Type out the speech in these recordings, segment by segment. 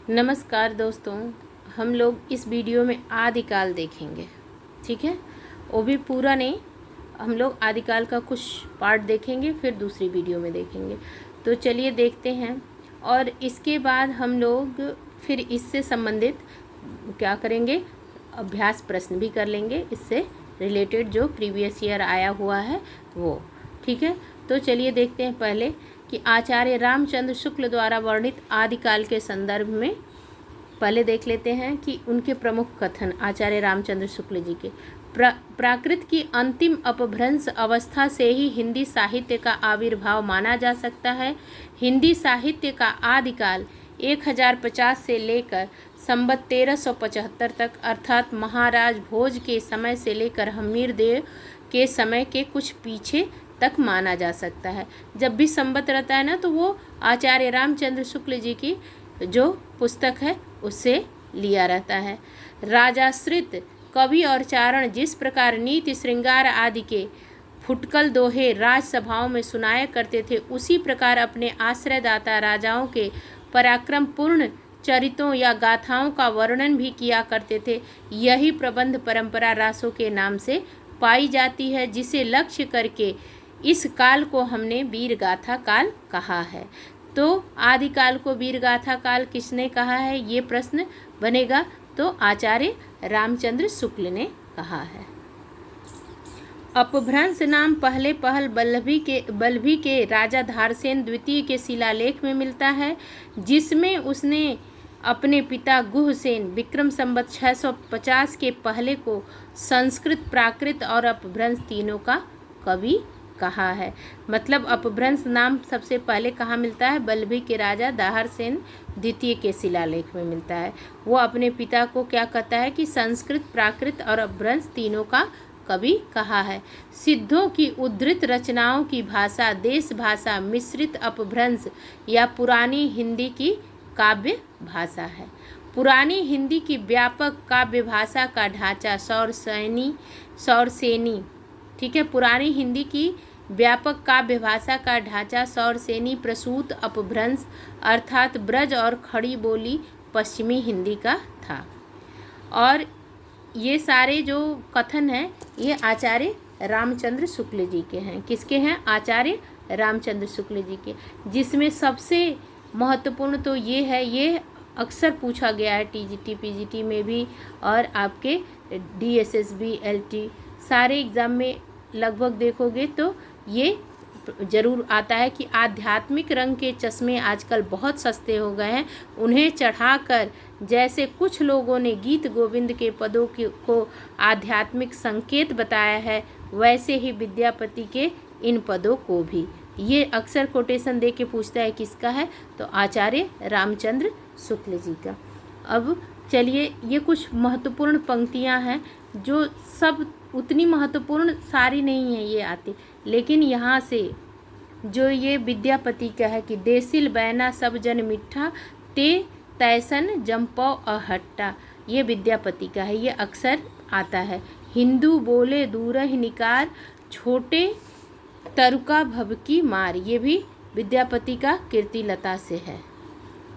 नमस्कार दोस्तों, हम लोग इस वीडियो में आदिकाल देखेंगे। ठीक है, वो भी पूरा नहीं, हम लोग आदिकाल का कुछ पार्ट देखेंगे, फिर दूसरी वीडियो में देखेंगे। तो चलिए देखते हैं। और इसके बाद हम लोग फिर इससे संबंधित क्या करेंगे, अभ्यास प्रश्न भी कर लेंगे, इससे रिलेटेड जो प्रीवियस ईयर आया हुआ है वो। ठीक है, तो चलिए देखते हैं पहले कि आचार्य रामचंद्र शुक्ल द्वारा वर्णित आदिकाल के संदर्भ में पहले देख लेते हैं कि उनके प्रमुख कथन आचार्य रामचंद्र शुक्ल जी के। प्राकृत की अंतिम अपभ्रंश अवस्था से ही हिंदी साहित्य का आविर्भाव माना जा सकता है। हिंदी साहित्य का आदिकाल 1050 से लेकर संवत 1375 तक अर्थात महाराज भोज के समय से लेकर हमीर देव के समय के कुछ पीछे तक माना जा सकता है। जब भी संवत रहता है ना, तो वो आचार्य रामचंद्र शुक्ल जी की जो पुस्तक है उससे लिया रहता है। राजाश्रित कवि और चारण जिस प्रकार नीति श्रृंगार आदि के फुटकल दोहे राजसभाओं में सुनाया करते थे, उसी प्रकार अपने आश्रयदाता राजाओं के पराक्रमपूर्ण चरितों या गाथाओं का वर्णन भी किया करते थे। यही प्रबंध परंपरा रासों के नाम से पाई जाती है, जिसे लक्ष्य करके इस काल को हमने वीर गाथा काल कहा है। तो आदिकाल को वीर गाथा काल किसने कहा है, ये प्रश्न बनेगा, तो आचार्य रामचंद्र शुक्ल ने कहा है। अपभ्रंश नाम पहले पहल बल्लभी के राजा धारसेन द्वितीय के शिलालेख में मिलता है, जिसमें उसने अपने पिता गुहसेन विक्रम संवत 650 के पहले को संस्कृत, प्राकृत और अपभ्रंश तीनों का कवि कहा है। मतलब अपभ्रंश नाम सबसे पहले कहाँ मिलता है, बल्लभी के राजा दाहरसेन द्वितीय के शिलालेख में मिलता है। वो अपने पिता को क्या कहता है कि संस्कृत, प्राकृत और अपभ्रंश तीनों का कवि कहा है। सिद्धों की उद्धृत रचनाओं की भाषा देश भाषा मिश्रित अपभ्रंश या पुरानी हिंदी की काव्य भाषा है। पुरानी हिंदी की व्यापक काव्य भाषा का ढांचा सौरसेनी, ठीक है, पुरानी हिंदी की व्यापक काव्य भाषा का ढांचा सौरसेनी प्रसूत अपभ्रंश अर्थात ब्रज और खड़ी बोली पश्चिमी हिंदी का था। और ये सारे जो कथन हैं ये आचार्य रामचंद्र शुक्ल जी के हैं। किसके हैं? आचार्य रामचंद्र शुक्ल जी के। जिसमें सबसे महत्वपूर्ण तो ये है, ये अक्सर पूछा गया है टीजीटी पीजीटी में भी, और आपके डीएसएसबी एलटी सारे एग्ज़ाम में लगभग देखोगे तो ये ज़रूर आता है कि आध्यात्मिक रंग के चश्मे आजकल बहुत सस्ते हो गए हैं। उन्हें चढ़ाकर जैसे कुछ लोगों ने गीत गोविंद के पदों को आध्यात्मिक संकेत बताया है, वैसे ही विद्यापति के इन पदों को भी। ये अक्सर कोटेशन दे के पूछता है किसका है, तो आचार्य रामचंद्र शुक्ल जी का। अब चलिए, ये कुछ महत्वपूर्ण पंक्तियां हैं जो सब उतनी महत्वपूर्ण सारी नहीं है ये आती, लेकिन यहाँ से जो ये विद्यापति का है कि देसिल बैना सब जन मिठा ते तैसन जम्पौ अहट्टा, ये विद्यापति का है, ये अक्सर आता है। हिंदू बोले दूरह निकार छोटे तरुका भवकी मार, ये भी विद्यापति का कीर्तिलता से है।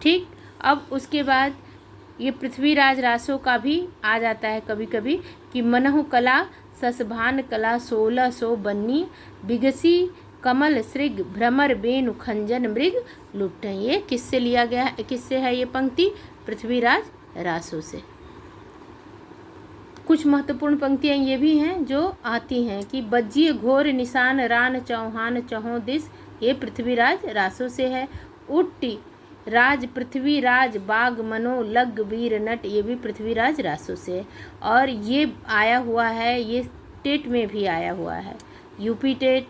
ठीक, अब उसके बाद ये पृथ्वीराज रासो का भी आ जाता है कभी कभी कि मनहु कला ससभान कला 1600 बन्नी बिगसी कमल श्रृग भ्रमर बेनु खंजन मृग लुट्ट। ये किससे लिया गया है, किससे है ये पंक्ति? पृथ्वीराज रासो से। कुछ महत्वपूर्ण पंक्तियाँ ये भी हैं जो आती हैं कि बज्जिए घोर निशान रान चौहान चौहों दिस, ये पृथ्वीराज रासो से है। उट्टी राज पृथ्वीराज बाग मनो लग वीर नट, ये भी पृथ्वीराज रासो से है। और ये आया हुआ है, ये टेट में भी आया हुआ है, यूपी टेट,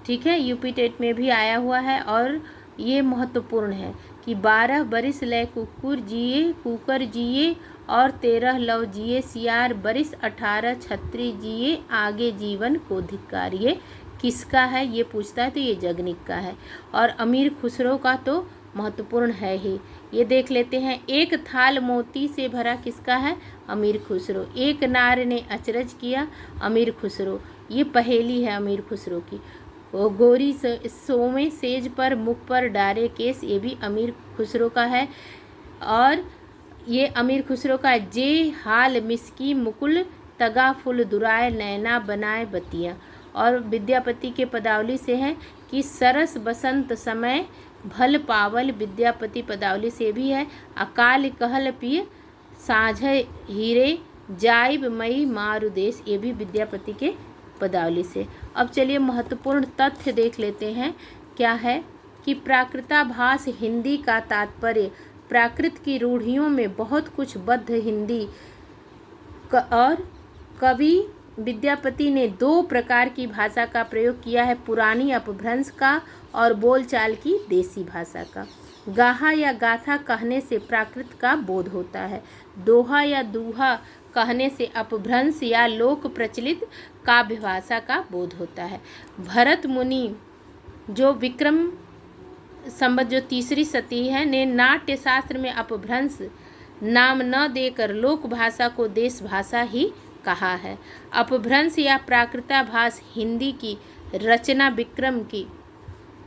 ठीक है, यूपी टेट में भी आया हुआ है। और ये महत्वपूर्ण है कि 12 बरिस लय कुकुर जिए कुकर जिए और 13 लव जिए सियार बरिस 18 छत्री जिए आगे जीवन को धिक्कार। ये किसका है ये पूछता है, तो ये जगनिक का है। और अमीर खुसरो का तो महत्वपूर्ण है ही, ये देख लेते हैं। एक थाल मोती से भरा किसका है? अमीर खुसरो। एक नार ने अचरज किया, अमीर खुसरो, ये पहेली है अमीर खुसरो की। वो गोरी सोमे सेज पर मुख पर डारे केस, ये भी अमीर खुसरो का है। और ये अमीर खुसरो का है, जे हाल मिसकी मुकुल तगा फुल दुराय नैना बनाए बतिया। और विद्यापति के पदावली से है कि सरस बसंत समय भल पावल, विद्यापति पदावली से भी है। अकाल कहल पिय साझ हीरे जाइब मई मारुदेश, ये भी विद्यापति के पदावली से। अब चलिए महत्वपूर्ण तथ्य देख लेते हैं। क्या है कि प्राकृताभास हिंदी का तात्पर्य प्राकृत की रूढ़ियों में बहुत कुछ बद्ध हिंदी और कवि विद्यापति ने दो प्रकार की भाषा का प्रयोग किया है, पुरानी अपभ्रंश का और बोलचाल की देसी भाषा का। गाहा या गाथा कहने से प्राकृत का बोध होता है, दोहा या दूहा कहने से अपभ्रंश या लोक प्रचलित काव्य भाषा का बोध होता है। भरत मुनि जो विक्रम संवत जो तीसरी शती है ने नाट्य शास्त्र में अपभ्रंश नाम न देकर लोक भाषा को देश भाषा ही कहा है। अपभ्रंश या प्राकृताभास हिंदी की रचना विक्रम की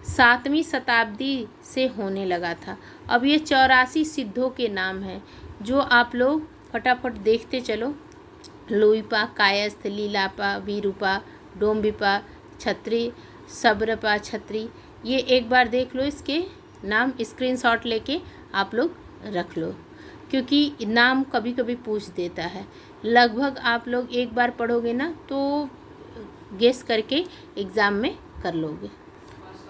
7वीं शताब्दी से होने लगा था। अब ये 84 सिद्धों के नाम हैं जो आप लोग फटाफट देखते चलो। लोईपा, कायस्थ, लीलापा, वीरूपा, डोम्बिपा, छत्री, सबरपा, छत्री, ये एक बार देख लो। इसके नाम स्क्रीनशॉट लेके आप लोग रख लो, क्योंकि नाम कभी कभी पूछ देता है। लगभग आप लोग एक बार पढ़ोगे ना तो गेस करके एग्ज़ाम में कर लोगे।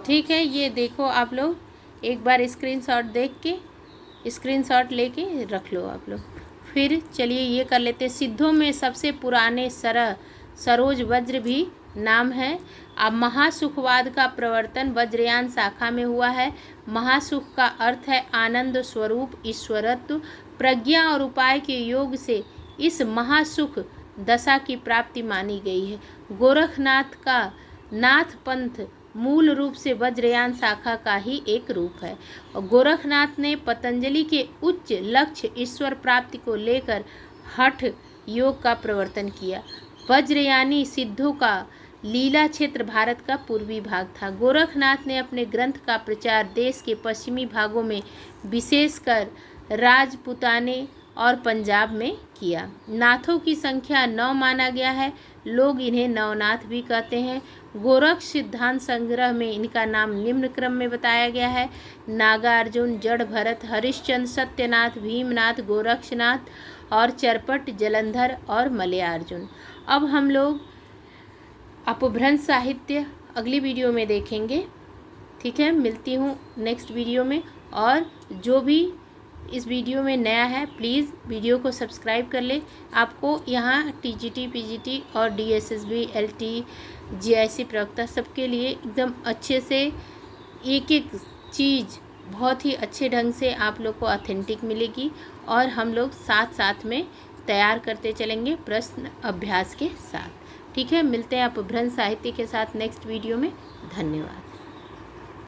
ठीक है, ये देखो आप लोग एक बार स्क्रीनशॉट देख के स्क्रीनशॉट लेके रख लो आप लोग। फिर चलिए ये कर लेते। सिद्धों में सबसे पुराने सरोज वज्र भी नाम है। अब महासुखवाद का प्रवर्तन वज्रयान शाखा में हुआ है। महासुख का अर्थ है आनंद स्वरूप, ईश्वरत्व, प्रज्ञा और उपाय के योग से इस महासुख दशा की प्राप्ति मानी गई है। गोरखनाथ का नाथ पंथ मूल रूप से वज्रयान शाखा का ही एक रूप है। और गोरखनाथ ने पतंजलि के उच्च लक्ष्य ईश्वर प्राप्ति को लेकर हठ योग का प्रवर्तन किया। वज्रयानी सिद्धों का लीला क्षेत्र भारत का पूर्वी भाग था। गोरखनाथ ने अपने ग्रंथ का प्रचार देश के पश्चिमी भागों में विशेषकर राजपुताने और पंजाब में किया। नाथों की संख्या 9 माना गया है। लोग इन्हें नवनाथ भी कहते हैं। गोरख सिद्धांत संग्रह में इनका नाम निम्न क्रम में बताया गया है: नागार्जुन, जड़ भरत, हरिश्चंद्र, सत्यनाथ, भीमनाथ, गोरक्षनाथ और चरपट, जलंधर और मलयार्जुन। अब हम लोग अपभ्रंश साहित्य अगली वीडियो में देखेंगे। ठीक है, मिलती हूँ नेक्स्ट वीडियो में। और जो भी इस वीडियो में नया है प्लीज़ वीडियो को सब्सक्राइब कर ले। आपको यहाँ टीजीटी, पीजीटी और डीएसएसबी, एलटी, जीआईसी प्रवक्ता सबके लिए एकदम अच्छे से एक एक चीज़ बहुत ही अच्छे ढंग से आप लोग को ऑथेंटिक मिलेगी। और हम लोग साथ साथ में तैयार करते चलेंगे प्रश्न अभ्यास के साथ। ठीक है, मिलते हैं अपभ्रंश साहित्य के साथ नेक्स्ट वीडियो में। धन्यवाद।